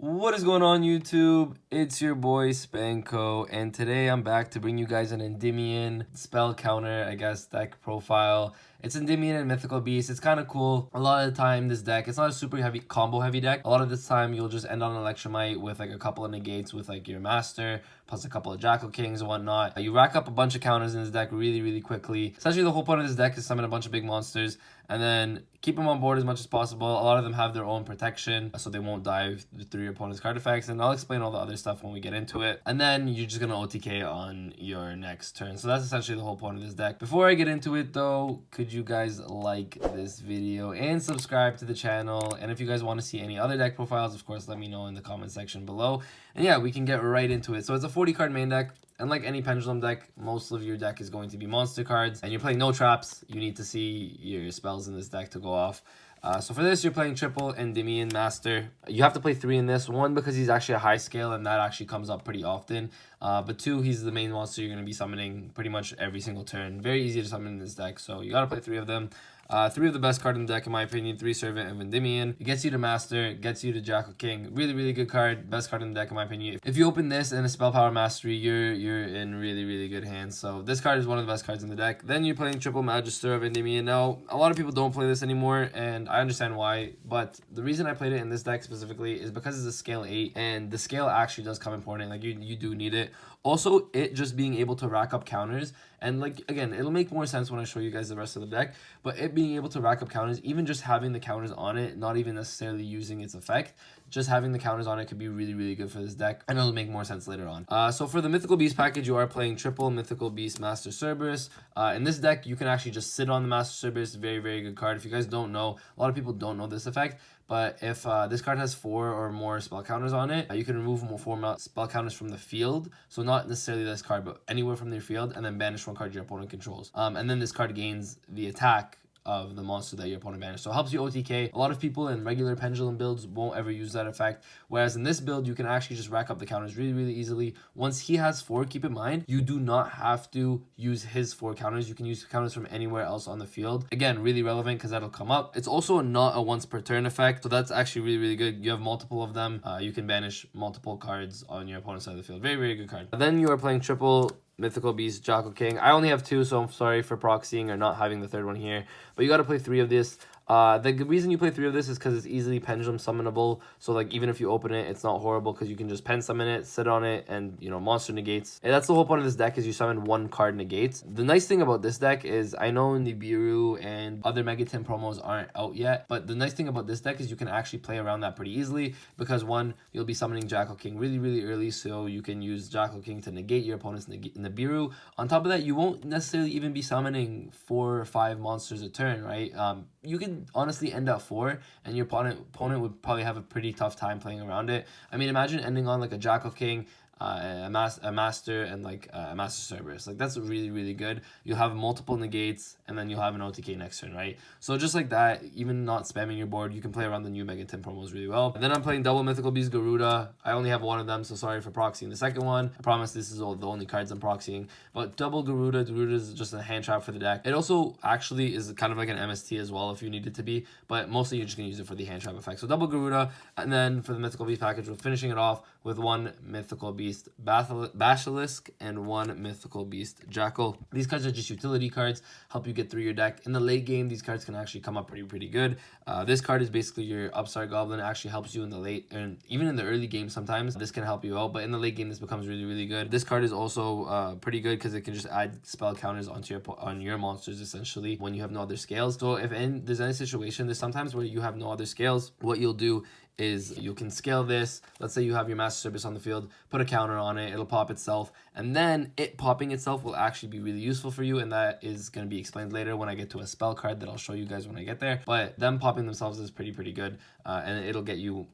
What is going on, YouTube? It's your boy Spanko, and today I'm back to bring you guys an Endymion spell counter, I guess, deck profile. It's Endymion and Mythical Beast. It's kind of cool. A lot of the time, this deck, it's not a super heavy combo heavy deck. A lot of this time, you'll just end on an Electromite with like a couple of negates with like your Master, plus a couple of Jackal Kings and whatnot. You rack up a bunch of counters in this deck really quickly. Essentially, the whole point of this deck is summon a bunch of big monsters and then keep them on board as much as possible. A lot of them have their own protection, so they won't die through your opponent's card effects, and I'll explain all the other stuff when we get into it. And then you're just gonna OTK on your next turn. So that's essentially the whole point of this deck. Before I get into it though, could you guys like this video and subscribe to the channel? And if you guys want to see any other deck profiles, of course, let me know in the comment section below. And yeah, we can get right into it. So it's a 40 card main deck. And like any pendulum deck, most of your deck is going to be monster cards, and you're playing no traps. You need to see your spells in this deck to go off. So for this, you're playing triple Endymion Master. You have to play 3 in this. 1, because he's actually a high scale, and that actually comes up pretty often. But 2, he's the main monster you're going to be summoning pretty much every single turn. Very easy to summon in this deck, so you got to play 3 of them. 3 of the best card in the deck, in my opinion. 3 Servant of Endymion. It gets you to Master, gets you to Jackal King. Really good card. Best card in the deck, in my opinion. If you open this and a Spell Power Mastery, you're in really good hands. So this card is one of the best cards in the deck. Then you're playing triple Magister of Endymion. Now, a lot of people don't play this anymore, and I understand why. But the reason I played it in this deck specifically is because it's a scale 8, and the scale actually does come important. Like, you do need it. Also, it just being able to rack up counters, and like, again, it'll make more sense when I show you guys the rest of the deck, but it being able to rack up counters, even just having the counters on it, not even necessarily using its effect, just having the counters on it could be really good for this deck, and it'll make more sense later on. So for the Mythical Beast package, you are playing triple Mythical Beast Master Cerberus. In this deck, you can actually just sit on the Master Cerberus. Very good card. If you guys don't know, a lot of people don't know this effect, but if this card has 4 or more spell counters on it, you can remove 4 spell counters from the field. So not necessarily this card, but anywhere from your field, and then banish 1 card your opponent controls. And then this card gains the attack of the monster that your opponent banished. So it helps you OTK. A lot of people in regular pendulum builds won't ever use that effect, whereas in this build, you can actually just rack up the counters really easily. Once he has 4, keep in mind, you do not have to use his 4 counters. You can use counters from anywhere else on the field. Again, really relevant because that'll come up. It's also not a once per turn effect, so that's actually really good. You have multiple of them. You can banish multiple cards on your opponent's side of the field. Very good card. Then you are playing triple Mythical Beast Jackal King. I only have 2, so I'm sorry for proxying or not having the 3rd one here, but you got to play 3 of this. The reason you play 3 of this is because it's easily pendulum summonable. So like, even if you open it, it's not horrible because you can just pen summon it, sit on it, and you know, monster negates. And that's the whole point of this deck, is you summon 1 card negates. The nice thing about this deck is, I know Nibiru and other Megatin promos aren't out yet, but the nice thing about this deck is you can actually play around that pretty easily, because 1, you'll be summoning Jackal King really early, so you can use Jackal King to negate your opponent's Nibiru. On top of that, you won't necessarily even be summoning 4 or 5 monsters a turn, right? You can honestly end up 4, and your opponent would probably have a pretty tough time playing around it. I mean, imagine ending on like a Jackal King, a Master, and like a Master Cerberus. Like, that's really good. You'll have multiple negates, and then you'll have an OTK next turn, right? So just like that, even not spamming your board, you can play around the new Mega 10 promos really well. And then I'm playing double Mythical Beast Garuda. I only have 1 of them, so sorry for proxying the second one. I promise this is the only cards I'm proxying. But double Garuda is just a hand trap for the deck. It also actually is kind of like an MST as well if you need it to be, but mostly you're just gonna use it for the hand trap effect. So double Garuda, and then for the Mythical Beast package, we're finishing it off with 1 Mythical Beast Basilisk and 1 Mythical Beast Jackal. These cards are just utility cards, help you get through your deck. In the late game, these cards can actually come up pretty good. This card is basically your Upstart Goblin. It actually helps you in the late, and even in the early game sometimes this can help you out, but in the late game this becomes really good. This card is also pretty good because it can just add spell counters on your monsters essentially when you have no other scales. So if there's any situation, there's sometimes where you have no other scales, what you'll do is you can scale this. Let's say you have your Master Cerberus on the field, put a counter on it, it'll pop itself, and then it popping itself will actually be really useful for you, and that is going to be explained later when I get to a spell card that I'll show you guys when I get there. But them popping themselves is pretty good, and it'll get you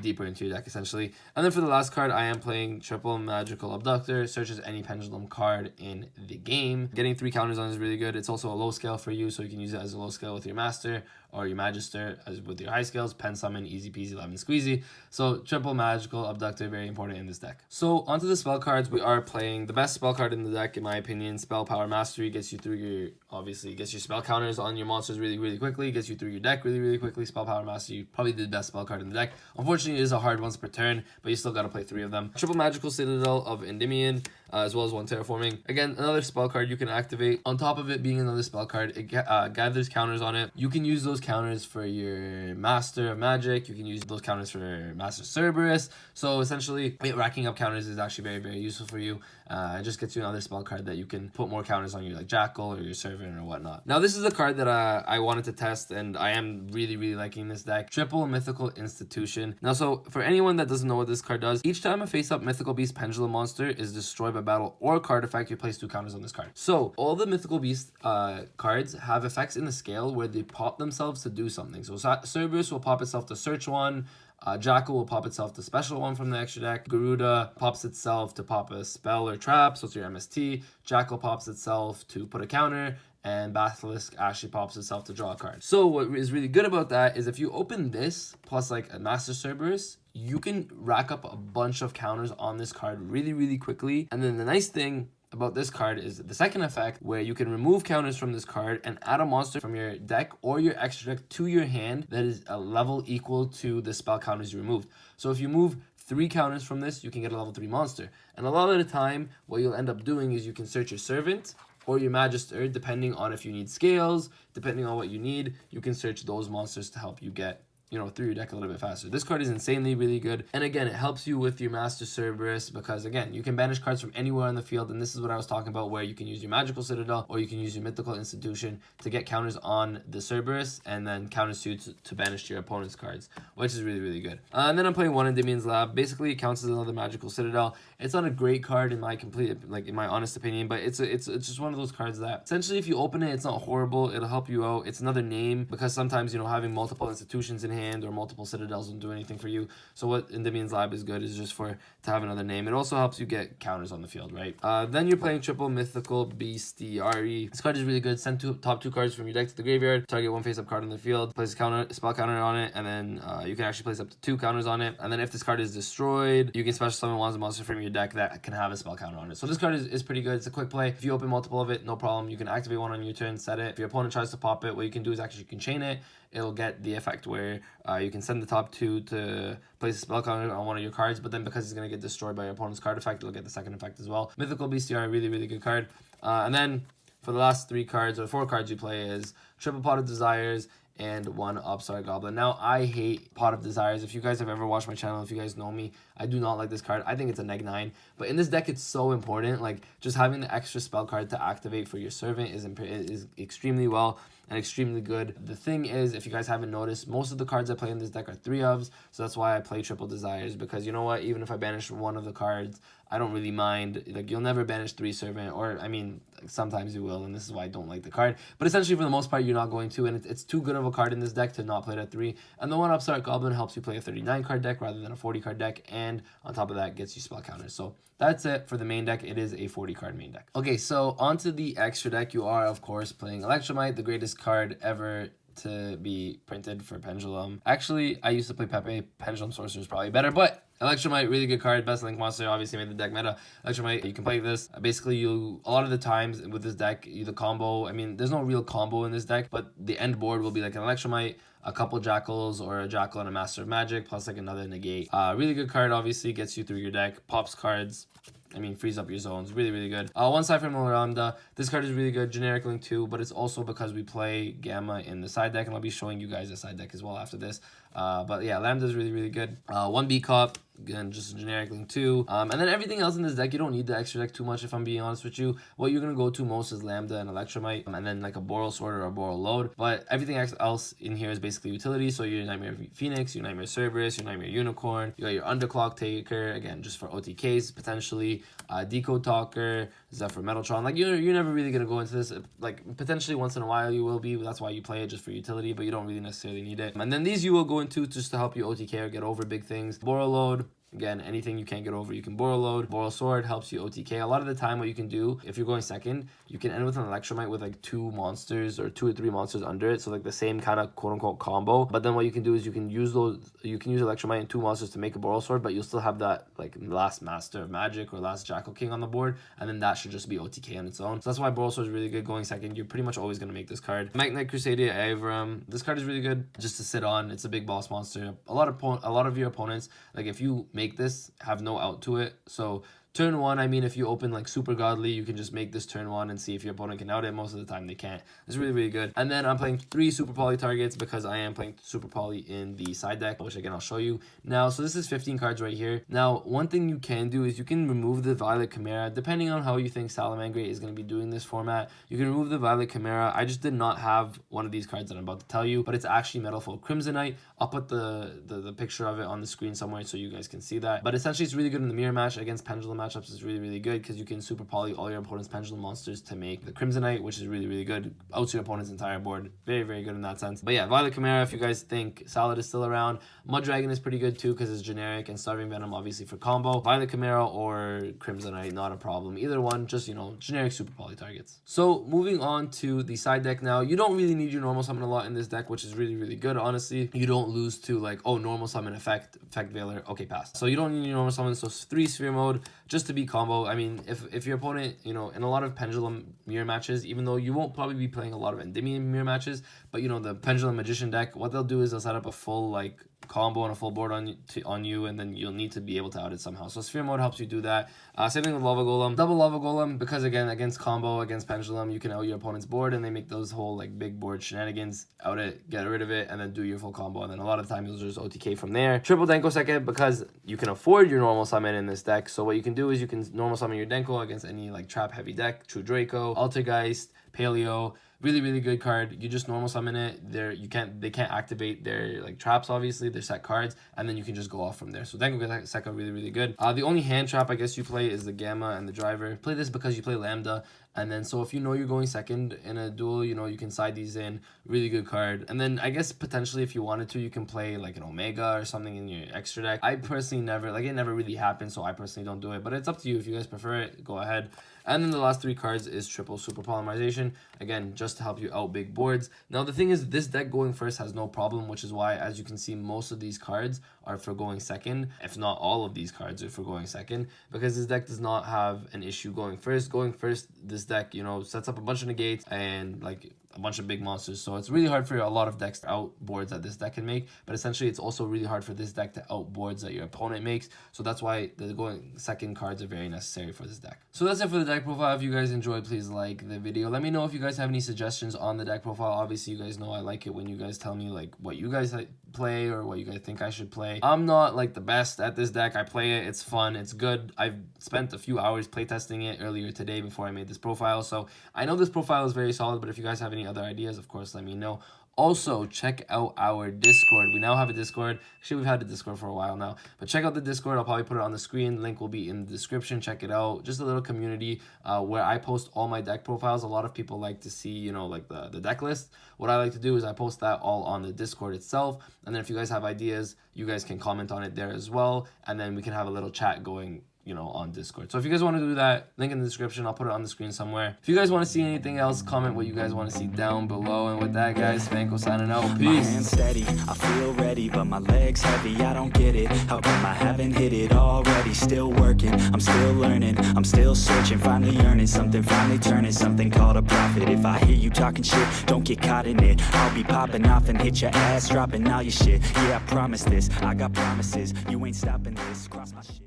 deeper into your deck essentially. And then for the last card, I am playing triple Magical Abductor. Searches any pendulum card in the game. Getting 3 counters on is really good. It's also a low scale for you, so you can use it as a low scale with your Master, or your Magister as with your high skills, pen summon, easy peasy, lemon squeezy. So triple magical abductor, very important in this deck. So onto the spell cards, we are playing the best spell card in the deck in my opinion. Spell Power Mastery gets you through your, obviously gets your spell counters on your monsters really quickly, gets you through your deck really quickly. Spell Power Mastery, probably the best spell card in the deck. Unfortunately, it is a hard once per turn, but you still got to play 3 of them. Triple Magical Citadel of Endymion, as well as 1 Terraforming. Again, another spell card you can activate. On top of it being another spell card, it gathers counters on it. You can use those counters for your Master of Magic. You can use those counters for Master Cerberus. So essentially, racking up counters is actually very useful for you. It just gets you another spell card that you can put more counters on your like Jackal or your Servant or whatnot. Now this is a card that I wanted to test, and I am really liking this deck. Triple Mythical Institution. Now, so for anyone that doesn't know what this card does, each time a face-up Mythical Beast Pendulum monster is destroyed by battle or card effect, you place 2 counters on this card. So all the Mythical Beast cards have effects in the scale where they pop themselves to do something. So Cerberus will pop itself to search 1. Jackal will pop itself to special 1 from the extra deck. Garuda pops itself to pop a spell or trap, so it's your MST. Jackal pops itself to put a counter, and Basilisk actually pops itself to draw a card. So what is really good about that is if you open this plus like a Master Cerberus, you can rack up a bunch of counters on this card really quickly. And then the nice thing about this card is the second effect, where you can remove counters from this card and add a monster from your deck or your extra deck to your hand that is a level equal to the spell counters you removed. So if you move 3 counters from this, you can get a level 3 monster. And a lot of the time, what you'll end up doing is you can search your Servant or your Magister, depending on if you need scales, depending on what you need, you can search those monsters to help you get, you know, through your deck a little bit faster. This card is insanely really good. And again, it helps you with your Master Cerberus because, again, you can banish cards from anywhere on the field. And this is what I was talking about, where you can use your Magical Citadel or you can use your Mythical Institution to get counters on the Cerberus and then counters to banish your opponent's cards, which is really good. And then I'm playing 1 Endymion's Lab. Basically, it counts as another Magical Citadel. It's not a great card in my in my honest opinion, but it's just one of those cards that essentially if you open it, it's not horrible. It'll help you out. It's another name because sometimes, you know, having multiple institutions in hand or multiple citadels won't do anything for you. So what Endymion's Lab is good is just to have another name. It also helps you get counters on the field, right? Then you're playing Triple Mythical Bestiary. This card is really good. Send top 2 cards from your deck to the graveyard. Target 1 face-up card on the field. Place a spell counter on it, and then you can actually place up to 2 counters on it. And then if this card is destroyed, you can special summon one monster from your deck that can have a spell counter on it. So this card is pretty good. It's a quick play. If you open multiple of it, no problem. You can activate one on your turn, set it. If your opponent tries to pop it, what you can do is actually you can chain it. It'll get the effect where you can send the top 2 to place a spell counter on one of your cards, but then because it's going to get destroyed by your opponent's card effect, it'll get the second effect as well. Mythical Bestiary, really good card. And then for the last 3 cards or 4 cards you play is Triple Pot of Desires and 1 Upstart Goblin. Now, I hate Pot of Desires. If you guys have ever watched my channel, if you guys know me, I do not like this card. I think it's a neg 9. But in this deck, it's so important. Like, just having the extra spell card to activate for your Servant is extremely well and extremely good. The thing is, if you guys haven't noticed, most of the cards I play in this deck are 3-ofs. So that's why I play Triple Desires. Because you know what? Even if I banish one of the cards, I don't really mind. Like, you'll never banish 3 Servant. Or, I mean, sometimes you will. And this is why I don't like the card. But essentially, for the most part, you're not going to. And it's too good of a card in this deck to not play it at 3. And the 1 Upstart Goblin helps you play a 39 card deck rather than a 40 card deck. And on top of that, gets you spell counters. So that's it for the main deck. It is a 40 card main deck. Okay, so onto the extra deck. You are, of course, playing Electromite, the greatest card ever to be printed for Pendulum. Actually, I used to play Pepe. Pendulum Sorcerer is probably better, but Electromite, really good card. Best Link monster, obviously made the deck meta. Electromite, you can play this. Basically, a lot of the times with this deck, the combo, I mean, there's no real combo in this deck, but the end board will be like an Electromite, a couple Jackals, or a Jackal and a Master of Magic, plus like another negate. Really good card, obviously, gets you through your deck. Pops cards. I mean, frees up your zones. Really good. One side from Lambda. This card is really good. Generic Link 2, but it's also because we play Gamma in the side deck, and I'll be showing you guys the side deck as well after this. But yeah, Lambda is really good. 1 B-Cop, again, just a generic Link 2. And then everything else in this deck, you don't need the extra deck too much, if I'm being honest with you. What you're going to go to most is Lambda and Electromite, and then like a Boral Sword or a Boral Load. But everything else in here is basically utility. So your Nightmare Phoenix, your Nightmare Cerberus, your Nightmare Unicorn. You got your Underclock Taker, again, just for OTKs, potentially. Decode Talker, Zephyr Metaltron. Like, you're never really going to go into this. Like, potentially once in a while you will be. That's why you play it, just for utility, but you don't really necessarily need it. And then these you will go into just to help you OTK or get over big things. Boral Load, Again, anything you can't get over, you can Boral load. Boral sword helps you OTK. A lot of the time, what you can do, if you're going second, you can end with an Electromite with like 2 monsters or 2 or 3 monsters under it. So like the same kind of quote unquote combo. But then what you can do is you can use Electromite and 2 monsters to make a Boral sword, but you'll still have that like last Master of Magic or last Jackal King on the board. And then that should just be OTK on its own. So that's why Boral sword is really good going second. You're pretty much always going to make this card. Knight Crusader Avram. This card is really good just to sit on. It's a big boss monster. A lot of your opponents, like if you make this, have no out to it. So turn 1, I mean, if you open like Super Godly, you can just make this turn 1 and see if your opponent can out it. Most of the time they can't. It's really, really good. And then I'm playing 3 Super Poly targets because I am playing Super Poly in the side deck, which again I'll show you now. So this is 15 cards right here. Now, one thing you can do is you can remove the Violet Chimera. Depending on how you think Salamangreat is going to be doing this format, you can remove the Violet Chimera. I just did not have one of these cards that I'm about to tell you, but it's actually Metalfold Crimsonite. I'll put the picture of it on the screen somewhere so you guys can see that. But essentially, it's really good in the mirror match against Pendulum matchups. It's really, really good because you can Super Poly all your opponent's Pendulum monsters to make the Crimsonite, which is really, really good. Outs your opponent's entire board. Very, very good in that sense. But yeah, Violet Chimera, if you guys think Salad is still around. Mud Dragon is pretty good too because it's generic, and Starving Venom obviously for combo. Violet Chimera or Crimsonite, not a problem. Either one, just, you know, generic Super Poly targets. So moving on to the side deck now. You don't really need your normal summon a lot in this deck, which is really, really good, honestly. You don't lose to like, oh, normal summon effect Veiler, okay, pass. So you don't need your normal summon, so 3 Sphere Mode just to be combo. I mean, if your opponent, you know, in a lot of Pendulum mirror matches, even though you won't probably be playing a lot of Endymion mirror matches, but you know, the Pendulum Magician deck, what they'll do is they'll set up a full like combo and a full board on you, and then you'll need to be able to out it somehow. So Sphere Mode helps you do that. Same thing with Lava Golem. Double Lava Golem, because again, against combo, against Pendulum, you can out your opponent's board, and they make those whole like big board shenanigans. Out it, get rid of it, and then do your full combo, and then a lot of the time you'll just OTK from there. Triple Denko second, because you can afford your normal summon in this deck. So what you can do is you can normal summon your Denko against any like trap heavy deck, True Draco, Altergeist, Paleo. Really, really good card. You just normal summon it. They can't activate their like traps, obviously. They're set cards, and then you can just go off from there. So Denko Seka really, really good. The only hand trap I guess you play is the Gamma and the Driver. Play this because you play Lambda. And then, so if you know you're going second in a duel, you know, you can side these in. Really good card. And then, I guess, potentially, if you wanted to, you can play, like, an Omega or something in your extra deck. I personally never, like, it never really happened, so I personally don't do it. But it's up to you. If you guys prefer it, go ahead. And then the last 3 cards is triple Super Polymerization. Again, just to help you out big boards. Now, the thing is, this deck going first has no problem, which is why, as you can see, most of these cards are for going second. If not all of these cards are for going second. Because this deck does not have an issue going first. Going first, this deck, you know, sets up a bunch of negates and like a bunch of big monsters, so it's really hard for a lot of decks to out boards that this deck can make, but essentially it's also really hard for this deck to out boards that your opponent makes, so that's why the going second cards are very necessary for this deck. So that's it for the deck profile. If you guys enjoyed, please like the video. Let me know if you guys have any suggestions on the deck profile. Obviously, you guys know I like it when you guys tell me like what you guys play or what you guys think I should play. I'm not like the best at this deck. I play it, it's fun, it's good. I've spent a few hours playtesting it earlier today before I made this profile, so I know this profile is very solid, but if you guys have any other ideas, of course, let me know. Also, check out our Discord. We now have a Discord. Actually, we've had a Discord for a while now. But check out the Discord. I'll probably put it on the screen. Link will be in the description. Check it out. Just a little community where I post all my deck profiles. A lot of people like to see, you know, like the deck list. What I like to do is I post that all on the Discord itself. And then if you guys have ideas, you guys can comment on it there as well. And then we can have a little chat going, you know, on Discord. So if you guys want to do that, link in the description. I'll put it on the screen somewhere. If you guys want to see anything else, comment what you guys want to see down below. And with that, guys, Spanko signing out. Peace. My hands steady, I feel ready, but my legs heavy. I don't get it. How come I haven't hit it already? Still working, I'm still learning, I'm still searching, finally earning something, finally turning something called a profit. If I hear you talking shit, don't get caught in it. I'll be popping off and hit your ass, dropping all your shit. Yeah, I promise this. I got promises. You ain't stopping this. Cross my shit.